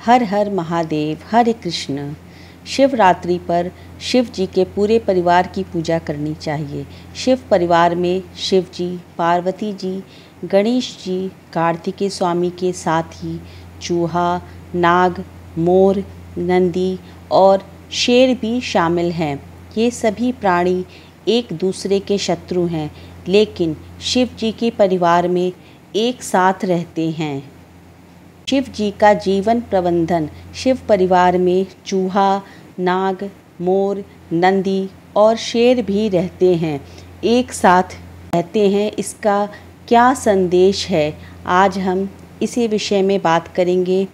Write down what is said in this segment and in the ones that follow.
हर हर महादेव, हरे कृष्ण। शिवरात्रि पर शिव जी के पूरे परिवार की पूजा करनी चाहिए। शिव परिवार में शिव जी, पार्वती जी, गणेश जी, कार्तिकेय स्वामी के साथ ही चूहा, नाग, मोर, नंदी और शेर भी शामिल हैं। ये सभी प्राणी एक दूसरे के शत्रु हैं, लेकिन शिव जी के परिवार में एक साथ रहते हैं। शिव जी का जीवन प्रबंधन शिव परिवार में चूहा, नाग, मोर, नंदी और शेर भी रहते हैं, एक साथ रहते हैं। इसका क्या संदेश है, आज हम इसी विषय में बात करेंगे।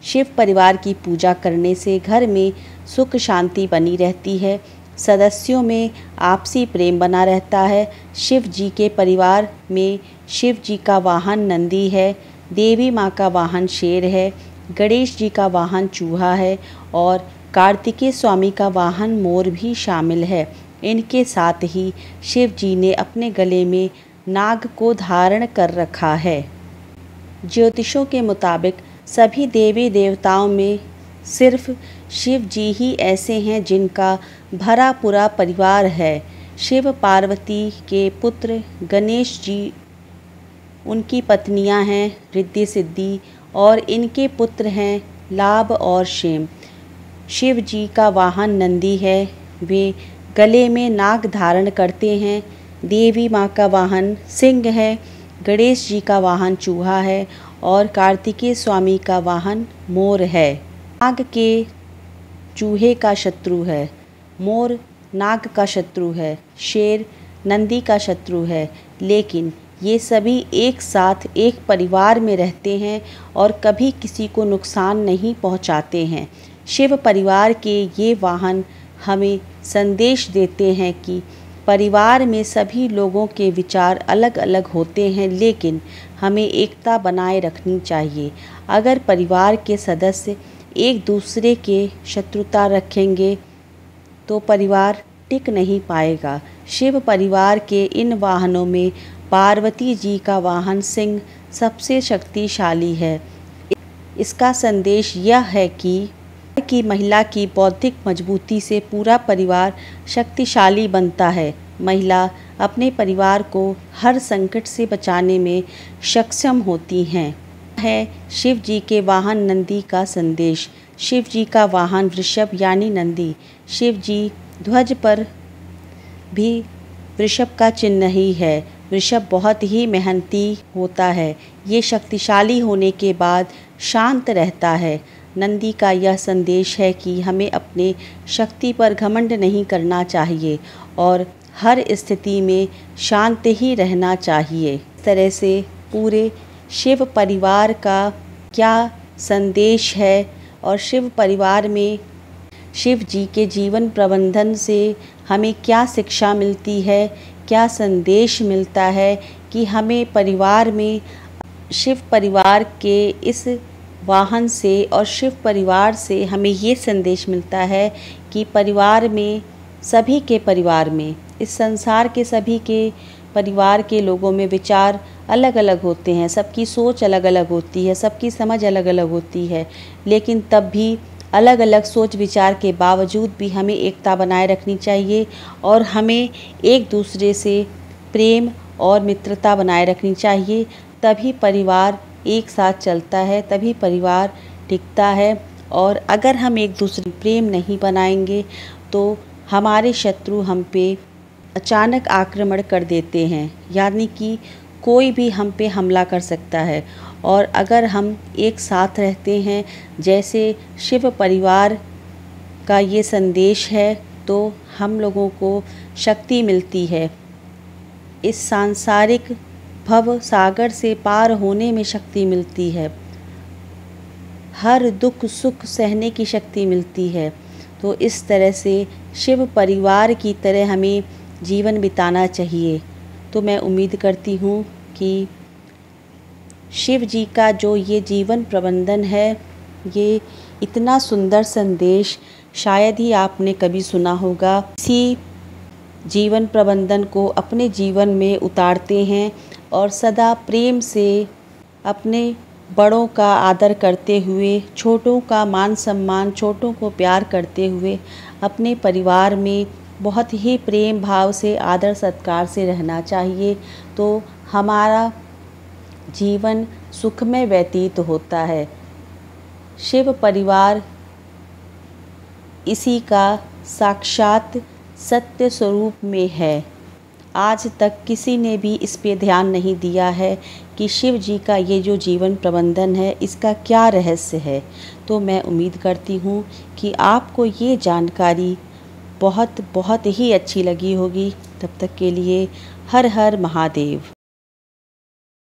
शिव परिवार की पूजा करने से घर में सुख शांति बनी रहती है, सदस्यों में आपसी प्रेम बना रहता है। शिव जी के परिवार में शिव जी का वाहन नंदी है, देवी माँ का वाहन शेर है, गणेश जी का वाहन चूहा है और कार्तिकेय स्वामी का वाहन मोर भी शामिल है। इनके साथ ही शिव जी ने अपने गले में नाग को धारण कर रखा है। ज्योतिषों के मुताबिक सभी देवी देवताओं में सिर्फ शिव जी ही ऐसे हैं जिनका भरा पूरा परिवार है। शिव पार्वती के पुत्र गणेश जी, उनकी पत्नियां हैं रिद्धि सिद्धि और इनके पुत्र हैं लाभ और क्षेम। शिव जी का वाहन नंदी है, वे गले में नाग धारण करते हैं। देवी माँ का वाहन सिंह है, गणेश जी का वाहन चूहा है और कार्तिकेय स्वामी का वाहन मोर है। नाग के चूहे का शत्रु है, मोर नाग का शत्रु है, शेर नंदी का शत्रु है, लेकिन ये सभी एक साथ एक परिवार में रहते हैं और कभी किसी को नुकसान नहीं पहुंचाते हैं। शिव परिवार के ये वाहन हमें संदेश देते हैं कि परिवार में सभी लोगों के विचार अलग अलग होते हैं, लेकिन हमें एकता बनाए रखनी चाहिए। अगर परिवार के सदस्य एक दूसरे के शत्रुता रखेंगे तो परिवार टिक नहीं पाएगा। शिव परिवार के इन वाहनों में पार्वती जी का वाहन सिंह सबसे शक्तिशाली है। इसका संदेश यह है कि महिला की बौद्धिक मजबूती से पूरा परिवार शक्तिशाली बनता है। महिला अपने परिवार को हर संकट से बचाने में सक्षम होती हैं। है शिव जी के वाहन नंदी का संदेश। शिव जी का वाहन वृषभ यानी नंदी। शिव जी ध्वज पर भी वृषभ का चिन्ह ही है। वृषभ बहुत ही मेहनती होता है, ये शक्तिशाली होने के बाद शांत रहता है। नंदी का यह संदेश है कि हमें अपने शक्ति पर घमंड नहीं करना चाहिए और हर स्थिति में शांत ही रहना चाहिए। इस तरह से पूरे शिव परिवार का क्या संदेश है और शिव परिवार में शिव जी के जीवन प्रबंधन से हमें क्या शिक्षा मिलती है, क्या संदेश मिलता है कि हमें परिवार में शिव परिवार के इस वाहन से और शिव परिवार से हमें ये संदेश मिलता है कि परिवार में सभी के परिवार में, इस संसार के सभी के परिवार के लोगों में विचार अलग अलग होते हैं, सबकी सोच अलग अलग होती है, सबकी समझ अलग अलग होती है, लेकिन तब भी अलग अलग सोच विचार के बावजूद भी हमें एकता बनाए रखनी चाहिए और हमें एक दूसरे से प्रेम और मित्रता बनाए रखनी चाहिए। तभी परिवार एक साथ चलता है, तभी परिवार टिकता है। और अगर हम एक दूसरे प्रेम नहीं बनाएंगे तो हमारे शत्रु हम पे अचानक आक्रमण कर देते हैं, यानी कि कोई भी हम पे हमला कर सकता है। और अगर हम एक साथ रहते हैं जैसे शिव परिवार का ये संदेश है, तो हम लोगों को शक्ति मिलती है। इस सांसारिक भव सागर से पार होने में शक्ति मिलती है, हर दुख सुख सहने की शक्ति मिलती है। तो इस तरह से शिव परिवार की तरह हमें जीवन बिताना चाहिए। तो मैं उम्मीद करती हूँ कि शिव जी का जो ये जीवन प्रबंधन है, ये इतना सुंदर संदेश शायद ही आपने कभी सुना होगा। इसी जीवन प्रबंधन को अपने जीवन में उतारते हैं और सदा प्रेम से अपने बड़ों का आदर करते हुए, छोटों का मान सम्मान, छोटों को प्यार करते हुए अपने परिवार में बहुत ही प्रेम भाव से, आदर सत्कार से रहना चाहिए। तो हमारा जीवन सुखमय व्यतीत होता है। शिव परिवार इसी का साक्षात सत्य स्वरूप में है। आज तक किसी ने भी इस पे ध्यान नहीं दिया है कि शिव जी का ये जो जीवन प्रबंधन है, इसका क्या रहस्य है। तो मैं उम्मीद करती हूँ कि आपको ये जानकारी बहुत बहुत ही अच्छी लगी होगी। तब तक के लिए हर हर महादेव।